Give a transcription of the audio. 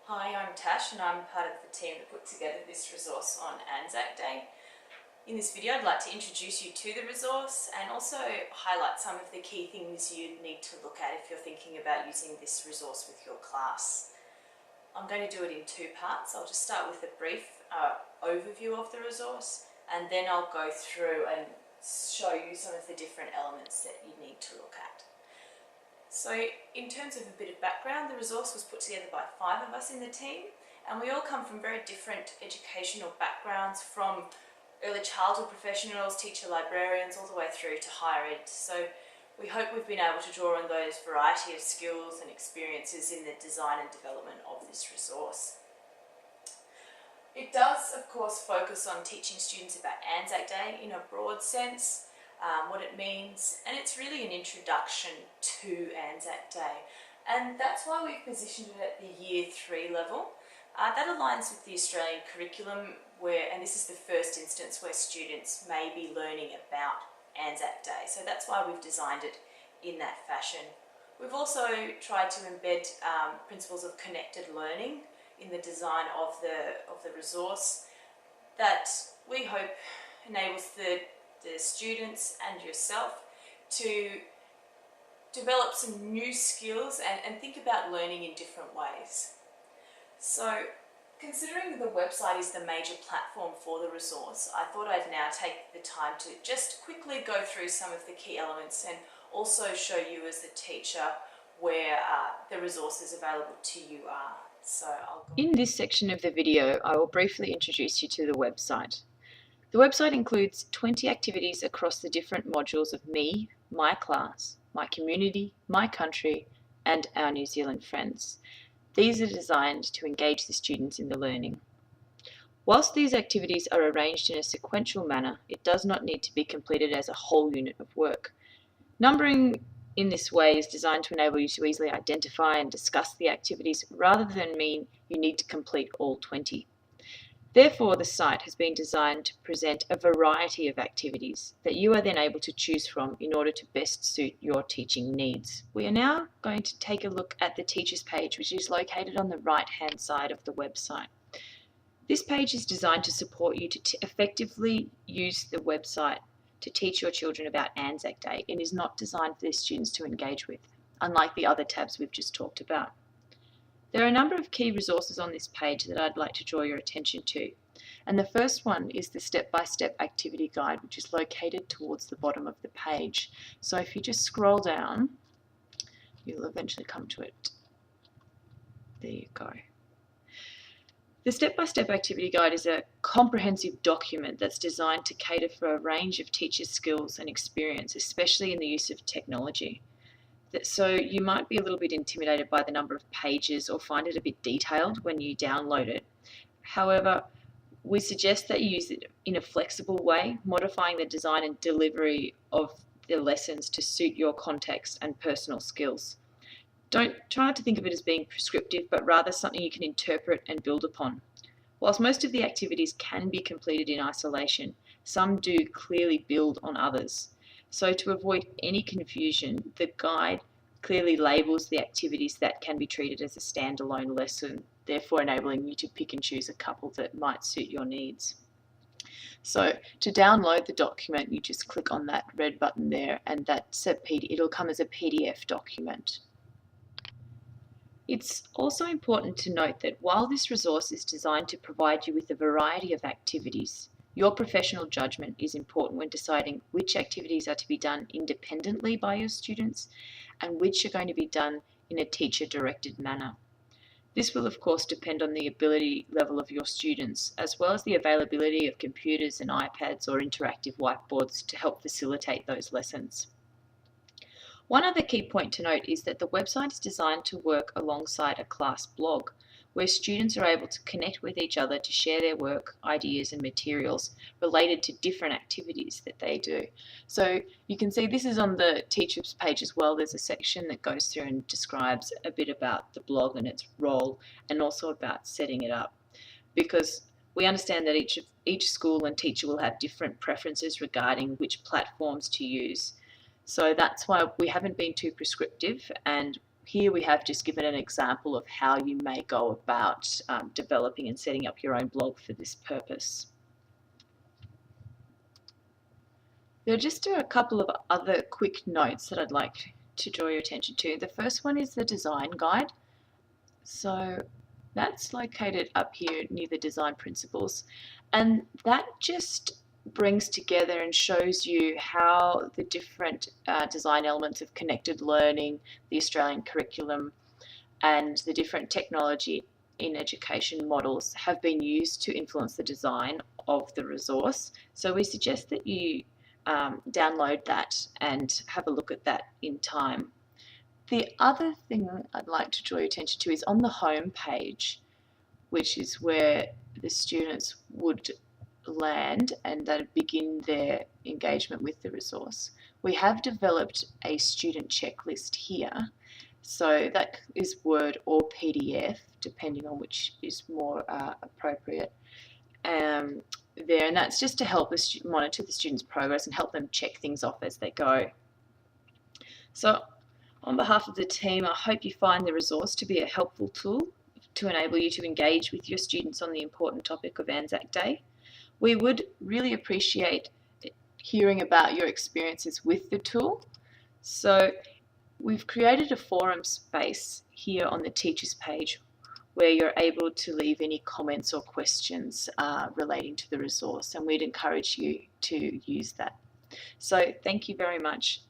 Hi, I'm Tash and I'm part of the team that put together this resource on ANZAC Day. In this video I'd like to introduce you to the resource and also highlight some of the key things you need to look at if you're thinking about using this resource with your class. I'm going to do it in two parts. I'll just start with a brief overview of the resource and then I'll go through and show you some of the different elements that you need to look at. So in terms of a bit of background, the resource was put together by 5 of us in the team, and we all come from very different educational backgrounds, from early childhood professionals, teacher librarians, all the way through to higher ed. So we hope we've been able to draw on those variety of skills and experiences in the design and development of this resource. It does, of course, focus on teaching students about ANZAC Day in a broad sense, what it means, and it's really an introduction to ANZAC Day. And that's why we've positioned it at the Year 3 level. That aligns with the Australian curriculum and this is the first instance where students may be learning about ANZAC Day. So that's why we've designed it in that fashion. We've also tried to embed principles of connected learning in the design of the resource that we hope enables the students and yourself to develop some new skills and think about learning in different ways. So, considering the website is the major platform for the resource, I thought I'd now take the time to just quickly go through some of the key elements and also show you as a teacher where the resources available to you are. In this section of the video, I will briefly introduce you to the website. The website includes 20 activities across the different modules of me, my class, my community, my country, and our New Zealand friends. These are designed to engage the students in the learning. Whilst these activities are arranged in a sequential manner, it does not need to be completed as a whole unit of work. Numbering in this way is designed to enable you to easily identify and discuss the activities rather than mean you need to complete all 20. Therefore, the site has been designed to present a variety of activities that you are then able to choose from in order to best suit your teaching needs. We are now going to take a look at the teachers page, which is located on the right-hand side of the website. This page is designed to support you to effectively use the website to teach your children about ANZAC Day and is not designed for the students to engage with, unlike the other tabs we've just talked about. There are a number of key resources on this page that I'd like to draw your attention to. And the first one is the step-by-step activity guide, which is located towards the bottom of the page. So if you just scroll down, you'll eventually come to it. There you go. The step-by-step activity guide is a comprehensive document that's designed to cater for a range of teachers' skills and experience, especially in the use of technology. So you might be a little bit intimidated by the number of pages or find it a bit detailed when you download it. However, we suggest that you use it in a flexible way, modifying the design and delivery of the lessons to suit your context and personal skills. Don't try not to think of it as being prescriptive, but rather something you can interpret and build upon. Whilst most of the activities can be completed in isolation, some do clearly build on others. So to avoid any confusion, the guide clearly labels the activities that can be treated as a standalone lesson, therefore enabling you to pick and choose a couple that might suit your needs. So to download the document, you just click on that red button there and it'll come as a PDF document. It's also important to note that while this resource is designed to provide you with a variety of activities, your professional judgment is important when deciding which activities are to be done independently by your students and which are going to be done in a teacher-directed manner. This will of course depend on the ability level of your students, as well as the availability of computers and iPads or interactive whiteboards to help facilitate those lessons. One other key point to note is that the website is designed to work alongside a class blog, where students are able to connect with each other to share their work, ideas and materials related to different activities that they do. So you can see this is on the teachers page as well. There's a section that goes through and describes a bit about the blog and its role, and also about setting it up, because we understand that each school and teacher will have different preferences regarding which platforms to use. So that's why we haven't been too prescriptive, and here we have just given an example of how you may go about developing and setting up your own blog for this purpose. There are just a couple of other quick notes that I'd like to draw your attention to. The first one is the design guide. So that's located up here near the design principles, and that just brings together and shows you how the different design elements of connected learning, the Australian curriculum, and the different technology in education models have been used to influence the design of the resource. So we suggest that you download that and have a look at that in time. The other thing I'd like to draw your attention to is on the home page, which is where the students would land and that begin their engagement with the resource. We have developed a student checklist here. So that is Word or PDF, depending on which is more appropriate there. And that's just to help monitor the students' progress and help them check things off as they go. So on behalf of the team, I hope you find the resource to be a helpful tool to enable you to engage with your students on the important topic of ANZAC Day. We would really appreciate hearing about your experiences with the tool. So we've created a forum space here on the teachers page where you're able to leave any comments or questions relating to the resource, and we'd encourage you to use that. So thank you very much.